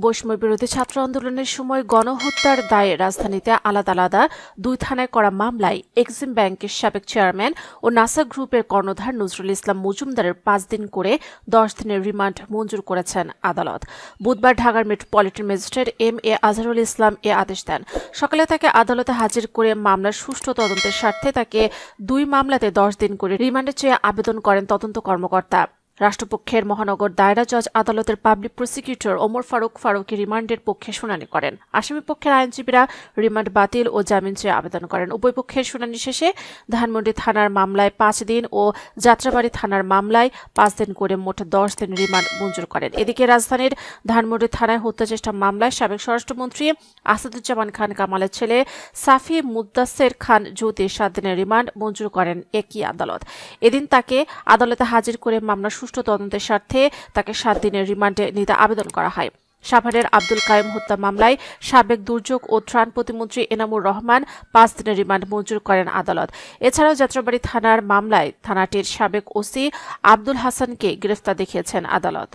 বৈষম্য বিরোধী ছাত্র আন্দোলনের সময় গণহত্যার দায়ে রাজধানীতে আলাদা আলাদা 2 থানায় করা মামলায় এক্সিম ব্যাংকের সাবেক চেয়ারম্যান ও নাসা গ্রুপের কর্ণধার নজরুল ইসলাম মজুমদারের 5 দিন করে 10 দিনের রিমান্ড মঞ্জুর করেছেন আদালত। বুধবার ঢাকার metropolitan magistrate M A. Azharul Islam এ আদেশ দেন। সকালে তাকে আদালতে হাজির করে মামলার সুষ্ঠু তদন্তের স্বার্থে তাকে 2 মামলাতে 10 দিন করে রিমান্ডে চেয়ে আবেদন করেন তদন্ত কর্মকর্তা। রাষ্ট্রপক্ষের মহানগর দায়রা জজ আদালতের পাবলিক প্রসিকিউটর ওমর ফারুকি রিমান্ডের পক্ষে শুনানি করেন। আসামি পক্ষের আইনজীবীরা রিমান্ড বাতিল ও জামিন চেয়ে আবেদন করেন। উভয় পক্ষের শুনানি শেষে ধানমন্ডি থানার মামলায় 5 দিন ও যাত্রাবাড়ী থানার মামলায় 5 দিন করে মোট 10 দিন রিমান্ড মঞ্জুর করেন। এদিকে রাজধানীর ধানমন্ডি থানায় হত্যাচেষ্টা মামলায় সাবেক স্বরাষ্ট্রমন্ত্রী আসাদুজ্জামান খান কামালের ছেলে সাফি মুদ্দাসের খান জ্যোতি 7 দিনের রিমান্ড মঞ্জুর করেন একই আদালত। এদিন তাকে আদালতে হাজির করে মামলার সুষ্ঠু তদন্তের স্বার্থে তাকে 7 দিনের রিমান্ডে নিতে আবেদন করা হয়। সাভারের আব্দুল কাইম হত্যা মামলায় সাবেক দুর্যোগ ও ত্রাণ প্রতিমন্ত্রী এনামুর রহমান 5 দিনের রিমান্ড মঞ্জুর করেন আদালত। এছাড়াও যাত্রাবাড়ী থানার মামলায় থানাটির সাবেক ওসি আব্দুল হাসানকে গ্রেফতার দেখিয়েছেন আদালত।